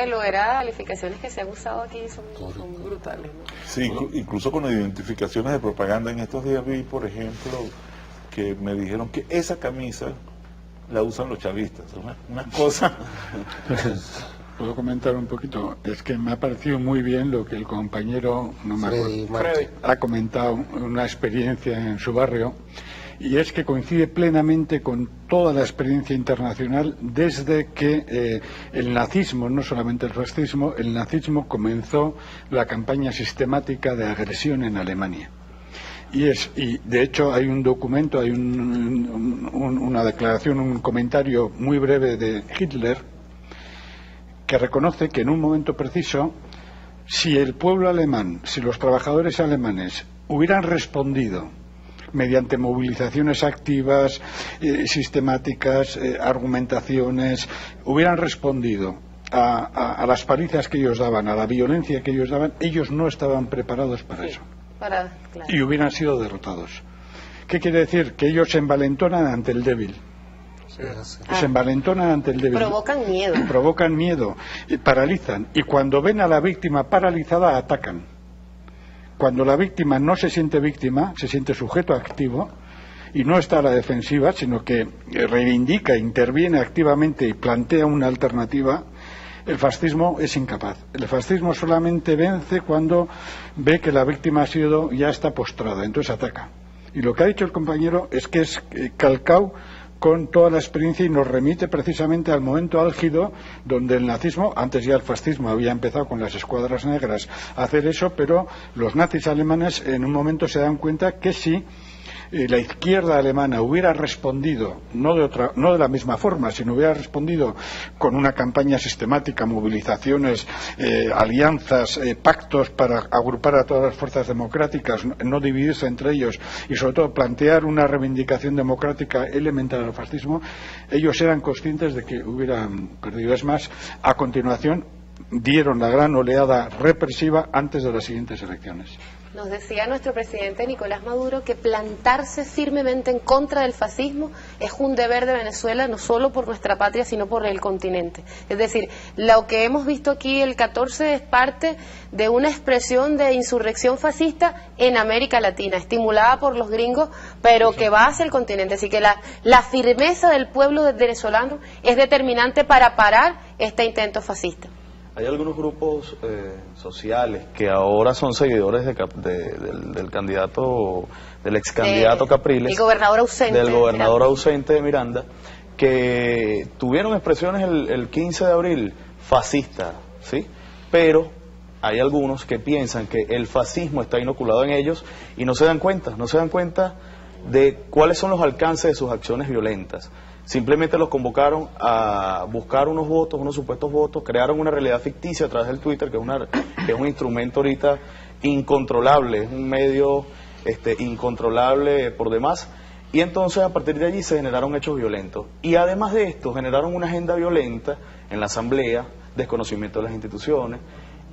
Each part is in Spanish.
Lo era, calificaciones que se han usado aquí son brutales, ¿no? Sí, incluso con identificaciones de propaganda. En estos días vi, por ejemplo, que me dijeron que esa camisa la usan los chavistas. Una cosa... ¿Puedo comentar un poquito? Es que me ha parecido muy bien lo que el compañero, no me acuerdo, Freddy, ha comentado, una experiencia en su barrio, y es que coincide plenamente con toda la experiencia internacional desde que el nazismo, no solamente el fascismo, el nazismo comenzó la campaña sistemática de agresión en Alemania. Y de hecho hay un documento, hay una declaración, un comentario muy breve de Hitler que reconoce que en un momento preciso, si el pueblo alemán, si los trabajadores alemanes hubieran respondido mediante movilizaciones activas, sistemáticas, argumentaciones, hubieran respondido a las palizas que ellos daban, a la violencia que ellos daban, ellos no estaban preparados para eso. Claro. Y hubieran sido derrotados. ¿Qué quiere decir? Que ellos se envalentonan ante el débil. Se envalentonan ante el débil. Provocan miedo, y paralizan. Y cuando ven a la víctima paralizada, atacan. Cuando la víctima no se siente víctima, se siente sujeto activo y no está a la defensiva, sino que reivindica, interviene activamente y plantea una alternativa, el fascismo es incapaz. El fascismo solamente vence cuando ve que la víctima ya está postrada, entonces ataca. Y lo que ha dicho el compañero es que es calcao con toda la experiencia y nos remite precisamente al momento álgido donde el nazismo, antes ya el fascismo había empezado con las escuadras negras a hacer eso, pero los nazis alemanes en un momento se dan cuenta que si la izquierda alemana hubiera respondido, no de la misma forma, sino hubiera respondido con una campaña sistemática, movilizaciones, alianzas, pactos para agrupar a todas las fuerzas democráticas, no dividirse entre ellos y sobre todo plantear una reivindicación democrática elemental al fascismo, ellos eran conscientes de que hubieran perdido. Es más, a continuación dieron la gran oleada represiva antes de las siguientes elecciones. Nos decía nuestro presidente Nicolás Maduro que plantarse firmemente en contra del fascismo es un deber de Venezuela, no solo por nuestra patria, sino por el continente. Es decir, lo que hemos visto aquí el 14 es parte de una expresión de insurrección fascista en América Latina, estimulada por los gringos, pero que va hacia el continente. Así que la firmeza del pueblo venezolano es determinante para parar este intento fascista. Hay algunos grupos sociales que ahora son seguidores del candidato, del ex candidato Capriles, el gobernador ausente, del gobernador ausente de Miranda, que tuvieron expresiones el 15 de abril fascistas, ¿sí? Pero hay algunos que piensan que el fascismo está inoculado en ellos y no se dan cuenta de cuáles son los alcances de sus acciones violentas. Simplemente los convocaron a buscar unos votos, unos supuestos votos, crearon una realidad ficticia a través del Twitter, que es un instrumento ahorita incontrolable, es un medio incontrolable por demás, y entonces a partir de allí se generaron hechos violentos. Y además de esto, generaron una agenda violenta en la asamblea, desconocimiento de las instituciones,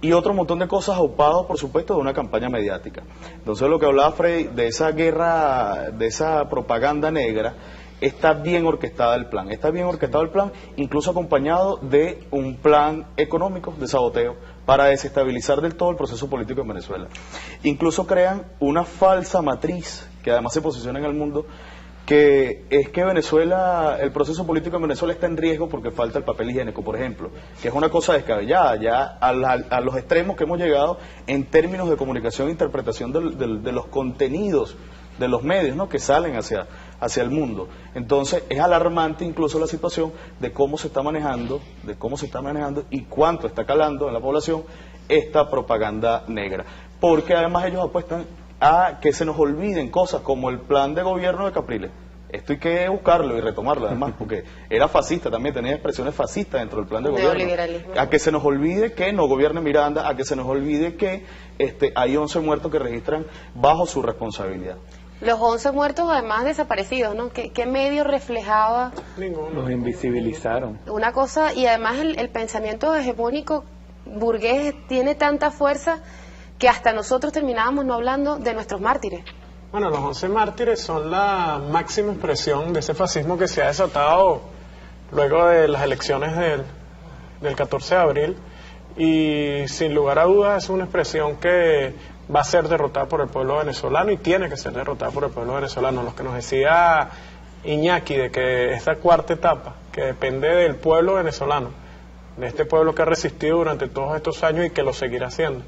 y otro montón de cosas aupados, por supuesto, de una campaña mediática. Entonces lo que hablaba Freddy, de esa guerra, de esa propaganda negra, está bien orquestado el plan, incluso acompañado de un plan económico de saboteo para desestabilizar del todo el proceso político en Venezuela. Incluso crean una falsa matriz que además se posiciona en el mundo, que es que Venezuela, el proceso político en Venezuela está en riesgo porque falta el papel higiénico, por ejemplo, que es una cosa descabellada, ya a los extremos que hemos llegado en términos de comunicación e interpretación de los contenidos de los medios, ¿no?, que salen hacia el mundo. Entonces es alarmante incluso la situación de cómo se está manejando y cuánto está calando en la población esta propaganda negra, porque además ellos apuestan a que se nos olviden cosas como el plan de gobierno de Capriles. Esto hay que buscarlo y retomarlo además, porque era fascista también, tenía expresiones fascistas dentro del plan de gobierno. A que se nos olvide que no gobierne Miranda, a que se nos olvide que hay 11 muertos que registran bajo su responsabilidad. Los 11 muertos además desaparecidos, ¿no? ¿Qué medio reflejaba? Ninguno. Los invisibilizaron. Una cosa, y además el pensamiento hegemónico burgués tiene tanta fuerza que hasta nosotros terminábamos no hablando de nuestros mártires. Bueno, los 11 mártires son la máxima expresión de ese fascismo que se ha desatado luego de las elecciones del 14 de abril, y sin lugar a dudas es una expresión que va a ser derrotada por el pueblo venezolano y tiene que ser derrotada por el pueblo venezolano. Lo que nos decía Iñaki de que esta cuarta etapa, que depende del pueblo venezolano, de este pueblo que ha resistido durante todos estos años y que lo seguirá haciendo,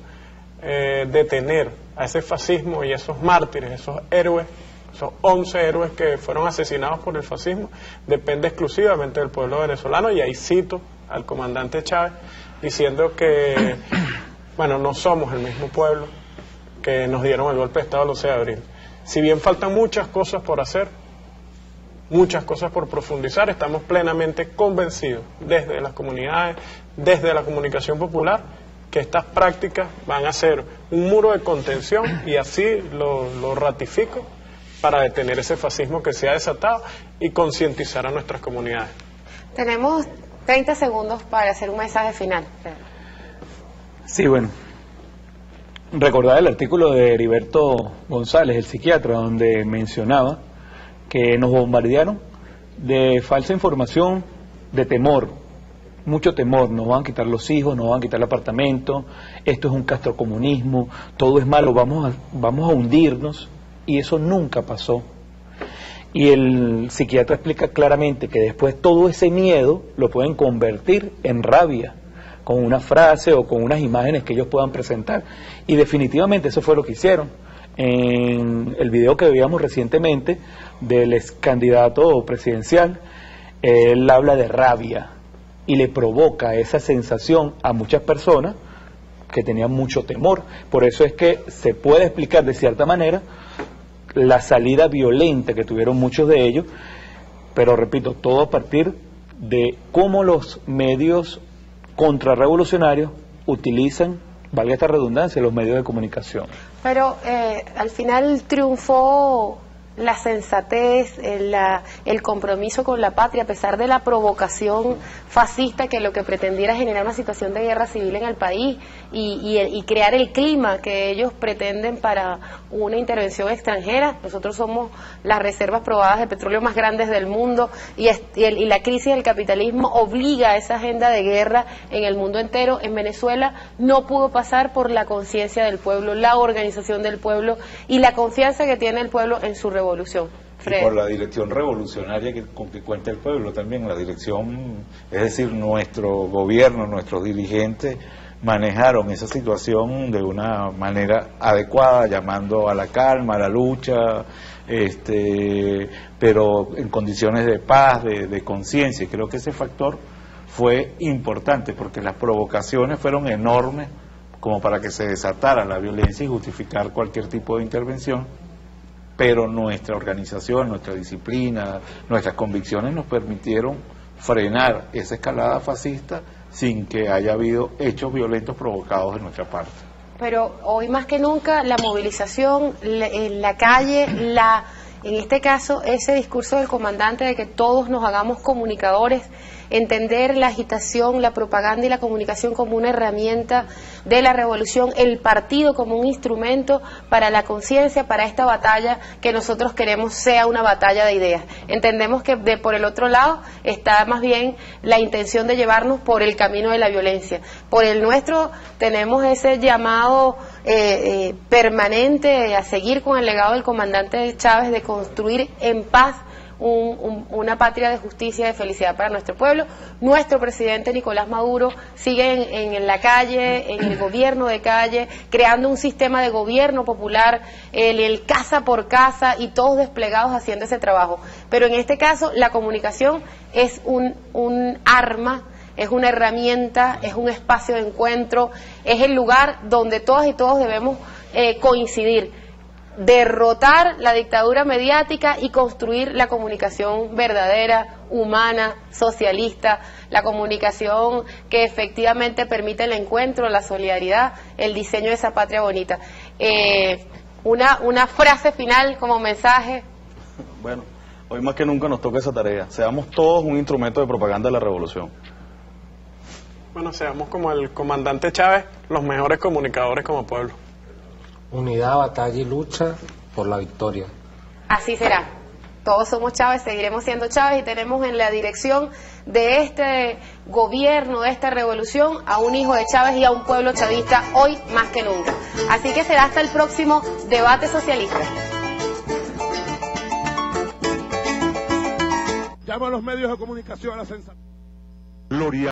detener a ese fascismo y esos mártires, esos héroes, esos 11 héroes que fueron asesinados por el fascismo, depende exclusivamente del pueblo venezolano. Y ahí cito al comandante Chávez diciendo que, bueno, no somos el mismo pueblo que nos dieron el golpe de Estado el 11 de abril. Si bien faltan muchas cosas por hacer, muchas cosas por profundizar, estamos plenamente convencidos desde las comunidades, desde la comunicación popular, que estas prácticas van a ser un muro de contención, y así lo ratifico, para detener ese fascismo que se ha desatado y concientizar a nuestras comunidades. Tenemos 30 segundos para hacer un mensaje final. Sí, bueno, recordar el artículo de Heriberto González, el psiquiatra, donde mencionaba que nos bombardearon de falsa información, de temor, mucho temor. Nos van a quitar los hijos, nos van a quitar el apartamento, esto es un castrocomunismo, todo es malo, vamos a hundirnos, y eso nunca pasó. Y el psiquiatra explica claramente que después todo ese miedo lo pueden convertir en rabia, con una frase o con unas imágenes que ellos puedan presentar, y definitivamente eso fue lo que hicieron. En el video que veíamos recientemente del ex candidato presidencial, él habla de rabia y le provoca esa sensación a muchas personas que tenían mucho temor. Por eso es que se puede explicar de cierta manera la salida violenta que tuvieron muchos de ellos, pero repito, todo a partir de cómo los medios contrarrevolucionarios utilizan, valga esta redundancia, los medios de comunicación. Pero al final triunfó la sensatez, el compromiso con la patria, a pesar de la provocación fascista que lo que pretendía era generar una situación de guerra civil en el país y crear el clima que ellos pretenden para una intervención extranjera. Nosotros somos las reservas probadas de petróleo más grandes del mundo, y la crisis del capitalismo obliga a esa agenda de guerra en el mundo entero. En Venezuela no pudo pasar por la conciencia del pueblo, la organización del pueblo y la confianza que tiene el pueblo en su revolución. Y por la dirección revolucionaria con que cuenta el pueblo también, la dirección, es decir, nuestro gobierno, nuestros dirigentes manejaron esa situación de una manera adecuada, llamando a la calma, a la lucha, pero en condiciones de paz, de conciencia. Y creo que ese factor fue importante, porque las provocaciones fueron enormes como para que se desatara la violencia y justificar cualquier tipo de intervención. Pero nuestra organización, nuestra disciplina, nuestras convicciones nos permitieron frenar esa escalada fascista sin que haya habido hechos violentos provocados de nuestra parte. Pero hoy más que nunca la movilización en la calle, en este caso ese discurso del comandante de que todos nos hagamos comunicadores, entender la agitación, la propaganda y la comunicación como una herramienta de la revolución, el partido como un instrumento para la conciencia, para esta batalla que nosotros queremos sea una batalla de ideas. Entendemos que por el otro lado está más bien la intención de llevarnos por el camino de la violencia. Por el nuestro tenemos ese llamado permanente a seguir con el legado del comandante Chávez de construir en paz una patria de justicia y de felicidad para nuestro pueblo. Nuestro presidente Nicolás Maduro sigue en la calle, en el gobierno de calle, creando un sistema de gobierno popular, el casa por casa, y todos desplegados haciendo ese trabajo. Pero en este caso la comunicación es un arma, es una herramienta, es un espacio de encuentro, es el lugar donde todas y todos debemos coincidir, derrotar la dictadura mediática y construir la comunicación verdadera, humana, socialista, la comunicación que efectivamente permite el encuentro, la solidaridad, el diseño de esa patria bonita. Una frase final como mensaje. Bueno, hoy más que nunca nos toca esa tarea. Seamos todos un instrumento de propaganda de la revolución. Bueno, seamos como el comandante Chávez, los mejores comunicadores como pueblo. Unidad, batalla y lucha por la victoria. Así será. Todos somos Chávez, seguiremos siendo Chávez y tenemos en la dirección de este gobierno, de esta revolución, a un hijo de Chávez y a un pueblo chavista hoy más que nunca. Así que será hasta el próximo debate socialista. Llamo a los medios de comunicación a la sensación.